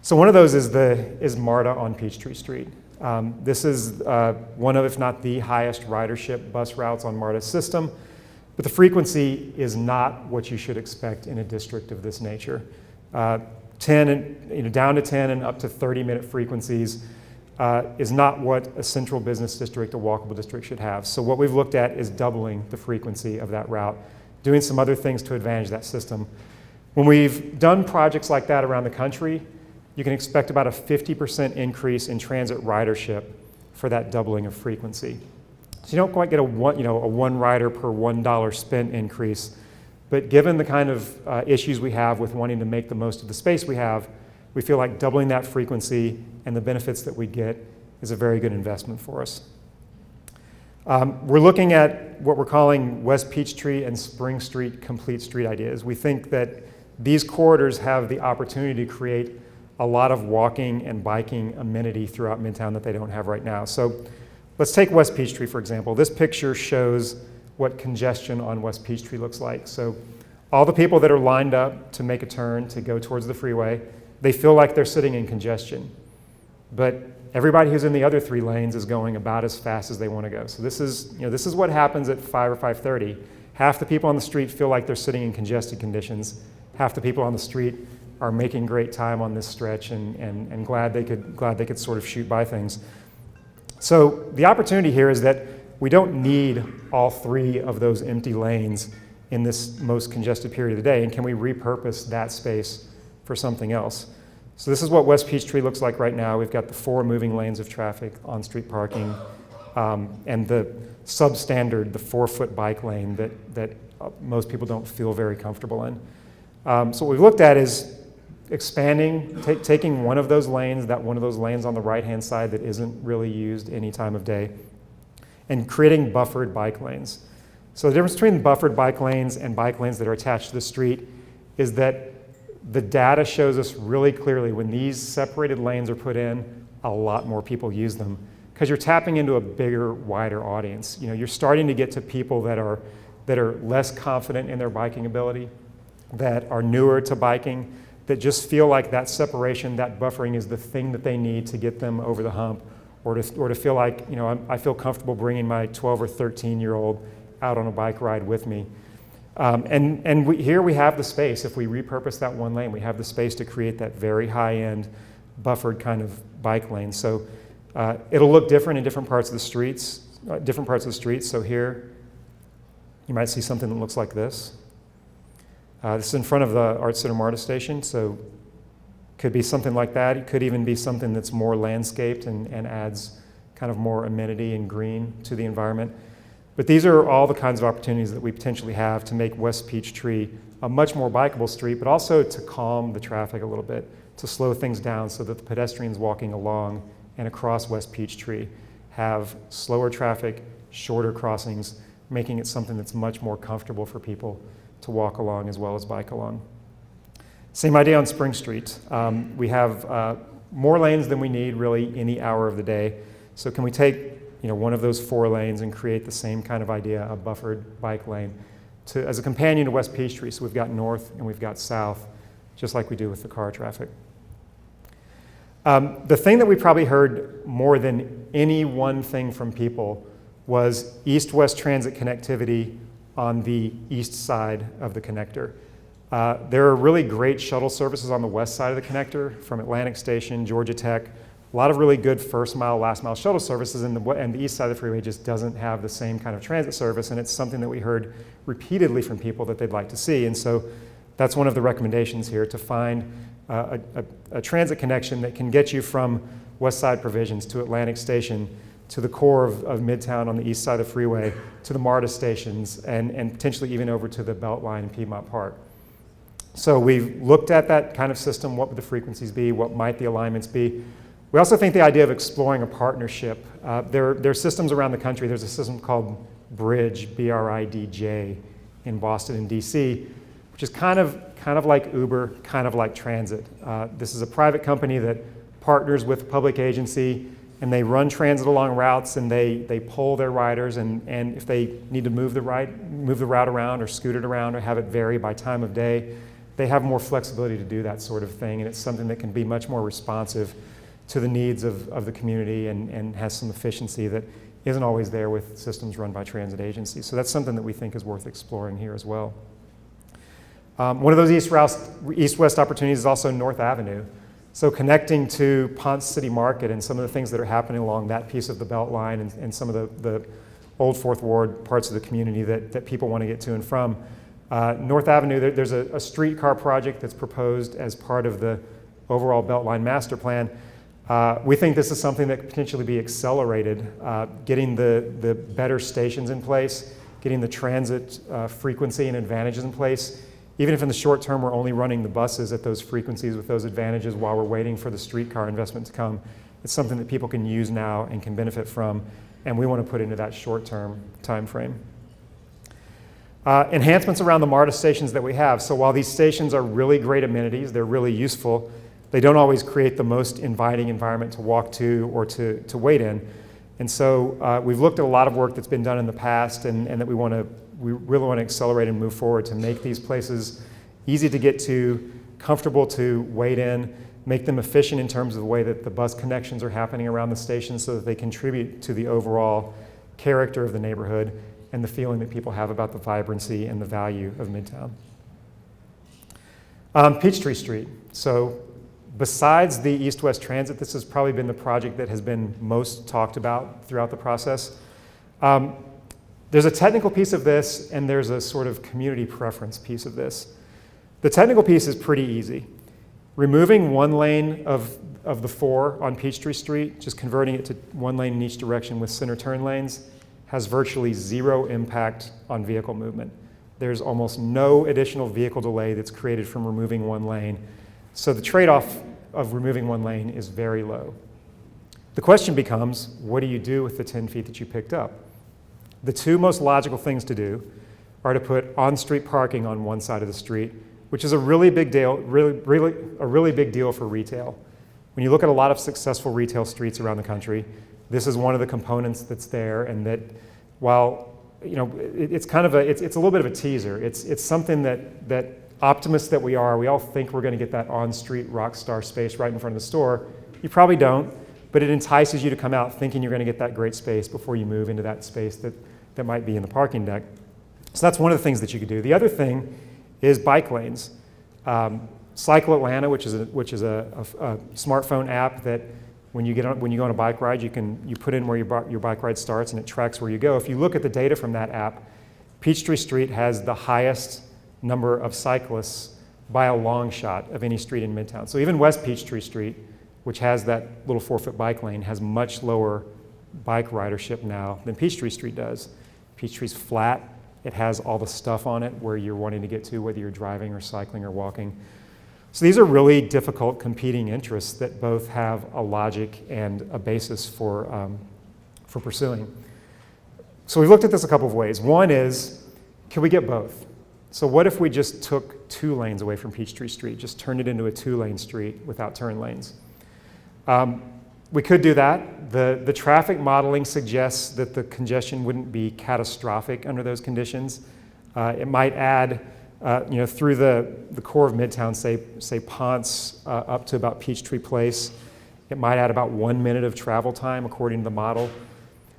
So one of those is Marta on Peachtree Street. This is one of, if not the highest ridership bus routes on Marta's system, but the frequency is not what you should expect in a district of this nature. 10 and, down to 10 and up to 30-minute frequencies is not what a central business district, a walkable district should have. So what we've looked at is doubling the frequency of that route, doing some other things to advantage that system. When we've done projects like that around the country, you can expect about a 50% increase in transit ridership for that doubling of frequency. So you don't quite get a one rider per $1 spent increase, but given the kind of issues we have with wanting to make the most of the space we have, we feel like doubling that frequency and the benefits that we get is a very good investment for us. We're looking at what we're calling West Peachtree and Spring Street complete street ideas. We think that these corridors have the opportunity to create a lot of walking and biking amenity throughout Midtown that they don't have right now. So let's take West Peachtree, for example. This picture shows what congestion on West Peachtree looks like. So all the people that are lined up to make a turn to go towards the freeway, they feel like they're sitting in congestion. But everybody who's in the other 3 lanes is going about as fast as they want to go. So this is what happens at 5 or 5:30. Half the people on the street feel like they're sitting in congested conditions. Half the people on the street are making great time on this stretch and glad they could sort of shoot by things. So the opportunity here is that we don't need all 3 of those empty lanes in this most congested period of the day, and can we repurpose that space for something else? So this is what West Peachtree looks like right now. We've got the 4 moving lanes of traffic, on-street parking, and the substandard, the 4-foot bike lane that most people don't feel very comfortable in. So what we've looked at is expanding, taking one of those lanes on the right-hand side that isn't really used any time of day, and creating buffered bike lanes. So the difference between buffered bike lanes and bike lanes that are attached to the street is that the data shows us really clearly when these separated lanes are put in, a lot more people use them because you're tapping into a bigger, wider audience. You're starting to get to people that are less confident in their biking ability, that are newer to biking, that just feel like that separation, that buffering is the thing that they need to get them over the hump, or to feel like, I feel comfortable bringing my 12 or 13-year-old out on a bike ride with me. Here we have the space. If we repurpose that one lane, we have the space to create that very high-end buffered kind of bike lane. So it'll look different in different parts of the streets. So here, you might see something that looks like this. This is in front of the Art Center Marta Station, so could be something like that. It could even be something that's more landscaped and adds kind of more amenity and green to the environment. But these are all the kinds of opportunities that we potentially have to make West Peachtree a much more bikeable street, but also to calm the traffic a little bit, to slow things down so that the pedestrians walking along and across West Peachtree have slower traffic, shorter crossings, making it something that's much more comfortable for people to walk along as well as bike along. Same idea on Spring Street. We have more lanes than we need really any hour of the day. So can we take one of those 4 lanes and create the same kind of idea, a buffered bike lane, as a companion to West Peachtree? So we've got north and we've got south, just like we do with the car traffic. The thing that we probably heard more than any one thing from people was EastWest Transit connectivity on the east side of the connector. There are really great shuttle services on the west side of the connector from Atlantic Station, Georgia Tech, a lot of really good first mile, last mile shuttle services, and the east side of the freeway just doesn't have the same kind of transit service, and it's something that we heard repeatedly from people that they'd like to see. And so that's one of the recommendations here, to find a transit connection that can get you from West Side Provisions to Atlantic Station to the core of Midtown on the east side of the freeway, to the Marta Stations, and potentially even over to the Beltline in Piedmont Park. So we've looked at that kind of system. What would the frequencies be? What might the alignments be? We also think the idea of exploring a partnership. There are systems around the country. There's a system called Bridge, B-R-I-D-J, in Boston and DC, which is kind of like Uber, kind of like transit. This is a private company that partners with a public agency, and they run transit along routes, and they poll their riders, and if they need to move the route around or scoot it around or have it vary by time of day, they have more flexibility to do that sort of thing, and it's something that can be much more responsive to the needs of the community and has some efficiency that isn't always there with systems run by transit agencies. So that's something that we think is worth exploring here as well. One of those east-west opportunities is also North Avenue. So connecting to Ponce City Market and some of the things that are happening along that piece of the Beltline and some of the old Fourth Ward parts of the community that people want to get to and from. North Avenue, there's a streetcar project that's proposed as part of the overall Beltline master plan. We think this is something that could potentially be accelerated, getting the better stations in place, getting the transit frequency and advantages in place. Even if in the short term we're only running the buses at those frequencies with those advantages while we're waiting for the streetcar investment to come, it's something that people can use now and can benefit from, and we want to put into that short-term time frame. Enhancements around the Marta stations that we have. So while these stations are really great amenities, they're really useful, they don't always create the most inviting environment to walk to or to wait in. And so we've looked at a lot of work that's been done in the past and that we really want to accelerate and move forward to make these places easy to get to, comfortable to wait in, make them efficient in terms of the way that the bus connections are happening around the station so that they contribute to the overall character of the neighborhood and the feeling that people have about the vibrancy and the value of Midtown. Peachtree Street. So besides the EastWest Transit, this has probably been the project that has been most talked about throughout the process. There's a technical piece of this, and there's a sort of community preference piece of this. The technical piece is pretty easy. Removing one lane of the 4 on Peachtree Street, just converting it to one lane in each direction with center turn lanes, has virtually zero impact on vehicle movement. There's almost no additional vehicle delay that's created from removing one lane. So the trade-off of removing one lane is very low. The question becomes, what do you do with the 10 feet that you picked up? The two most logical things to do are to put on-street parking on one side of the street, which is a really big deal, a really big deal for retail. When you look at a lot of successful retail streets around the country, this is one of the components that's there, and that while it's kind of it's a little bit of a teaser. It's something that optimists that we are, we all think we're going to get that on-street rock star space right in front of the store. You probably don't, but it entices you to come out thinking you're going to get that great space before you move into that space that might be in the parking deck. So that's one of the things that you could do. The other thing is bike lanes. Cycle Atlanta, which is a smartphone app that when you go on a bike ride, you put in where your bike ride starts and it tracks where you go. If you look at the data from that app, Peachtree Street has the highest number of cyclists by a long shot of any street in Midtown. So even West Peachtree Street, which has that little 4-foot bike lane, has much lower bike ridership now than Peachtree Street does. Peachtree's flat. It has all the stuff on it where you're wanting to get to, whether you're driving or cycling or walking. So these are really difficult competing interests that both have a logic and a basis for pursuing. So we've looked at this a couple of ways. One is, can we get both? So what if we just took 2 lanes away from Peachtree Street, just turned it into a 2-lane street without turn lanes? We could do that. The traffic modeling suggests that the congestion wouldn't be catastrophic under those conditions. It might add, through the core of Midtown, say Ponce up to about Peachtree Place, it might add about 1 minute of travel time according to the model.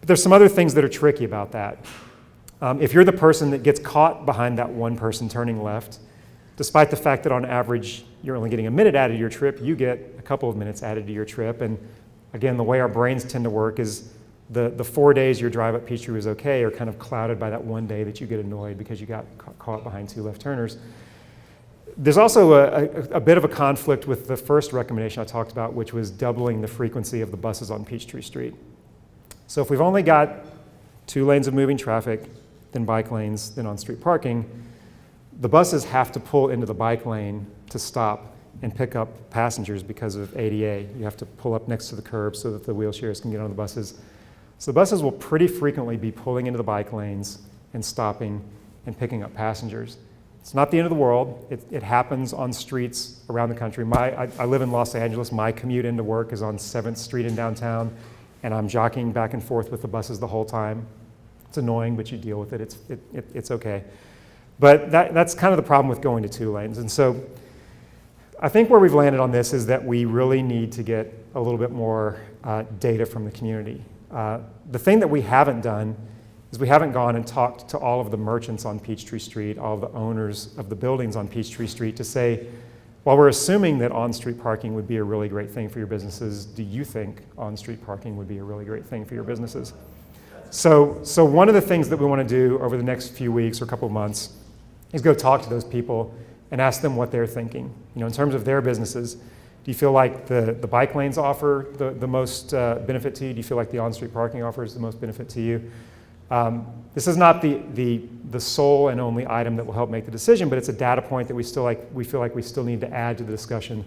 But there's some other things that are tricky about that. If you're the person that gets caught behind that one person turning left, despite the fact that on average you're only getting a minute added to your trip, you get a couple of minutes added to your trip. And again, the way our brains tend to work is the 4 days your drive up Peachtree was okay are kind of clouded by that one day that you get annoyed because you got caught behind 2 left turners. There's also a bit of a conflict with the first recommendation I talked about, which was doubling the frequency of the buses on Peachtree Street. So if we've only got 2 lanes of moving traffic, then bike lanes, then on-street parking, the buses have to pull into the bike lane to stop and pick up passengers because of ADA. You have to pull up next to the curb so that the wheelchairs can get on the buses. So the buses will pretty frequently be pulling into the bike lanes and stopping and picking up passengers. It's not the end of the world. It happens on streets around the country. I live in Los Angeles. My commute into work is on 7th Street in downtown, and I'm jockeying back and forth with the buses the whole time. It's annoying, but you deal with it. It's okay. But that's kind of the problem with going to 2 lanes. And so I think where we've landed on this is that we really need to get a little bit more data from the community. The thing that we haven't done is we haven't gone and talked to all of the merchants on Peachtree Street, all of the owners of the buildings on Peachtree Street to say, while we're assuming that on-street parking would be a really great thing for your businesses, do you think on-street parking would be a really great thing for your businesses? So one of the things that we want to do over the next few weeks or couple of months is go talk to those people and ask them what they're thinking. In terms of their businesses, do you feel like the bike lanes offer the most benefit to you? Do you feel like the on-street parking offers the most benefit to you? This is not the sole and only item that will help make the decision, but it's a data point that we feel like we still need to add to the discussion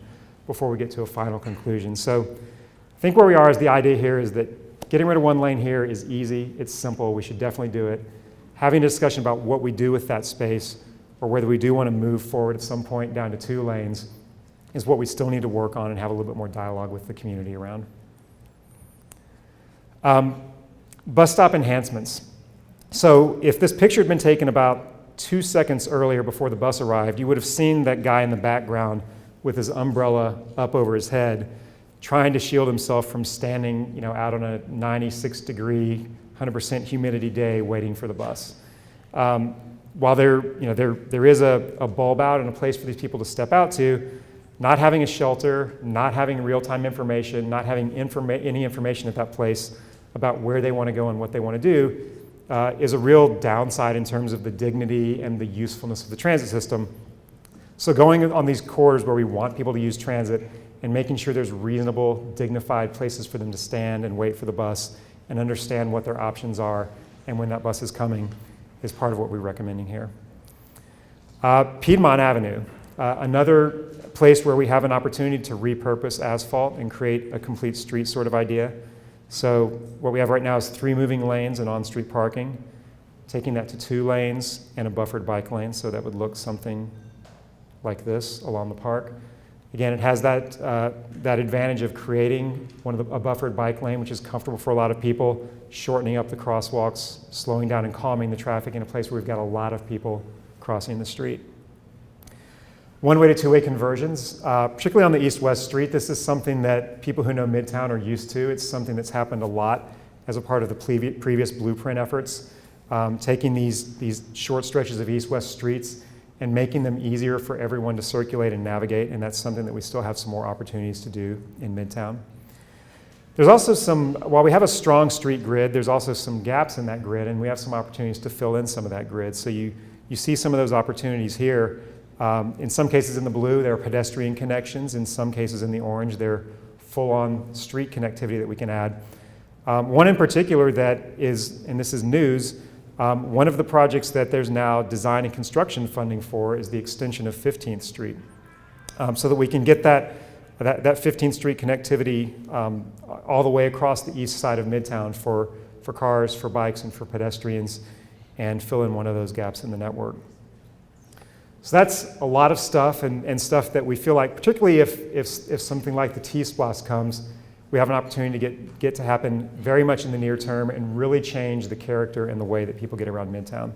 before we get to a final conclusion. So I think where we are is the idea here is that getting rid of 1 lane here is easy, it's simple, we should definitely do it. Having a discussion about what we do with that space or whether we do want to move forward at some point down to 2 lanes is what we still need to work on and have a little bit more dialogue with the community around. Bus stop enhancements. So if this picture had been taken about 2 seconds earlier before the bus arrived, you would have seen that guy in the background with his umbrella up over his head, trying to shield himself from standing, out on a 96-degree, 100% humidity day waiting for the bus. While there is a bulb out and a place for these people to step out to, not having a shelter, not having real-time information, not having any information at that place about where they want to go and what they want to do is a real downside in terms of the dignity and the usefulness of the transit system. So going on these corridors where we want people to use transit and making sure there's reasonable, dignified places for them to stand and wait for the bus and understand what their options are and when that bus is coming is part of what we're recommending here. Piedmont Avenue, another place where we have an opportunity to repurpose asphalt and create a complete street sort of idea. So what we have right now is 3 moving lanes and on-street parking, taking that to 2 lanes and a buffered bike lane, so that would look something like this along the park. Again, it has that advantage of creating a buffered bike lane, which is comfortable for a lot of people, shortening up the crosswalks, slowing down and calming the traffic in a place where we've got a lot of people crossing the street. One-way to 2-way conversions, particularly on the East-West Street, this is something that people who know Midtown are used to. It's something that's happened a lot as a part of the previous blueprint efforts, taking these short stretches of East-West streets and making them easier for everyone to circulate and navigate, and that's something that we still have some more opportunities to do in Midtown. There's also while we have a strong street grid, there's also some gaps in that grid, and we have some opportunities to fill in some of that grid. So you see some of those opportunities here. In some cases in the blue, there are pedestrian connections. In some cases in the orange, they're full-on street connectivity that we can add. One in particular that is, and this is news, one of the projects that there's now design and construction funding for is the extension of 15th Street. So that we can get that 15th Street connectivity all the way across the east side of Midtown for cars, for bikes, and for pedestrians, and fill in one of those gaps in the network. So that's a lot of stuff and stuff that we feel like, particularly if something like the T-Splosh comes, we have an opportunity to get to happen very much in the near term and really change the character and the way that people get around Midtown.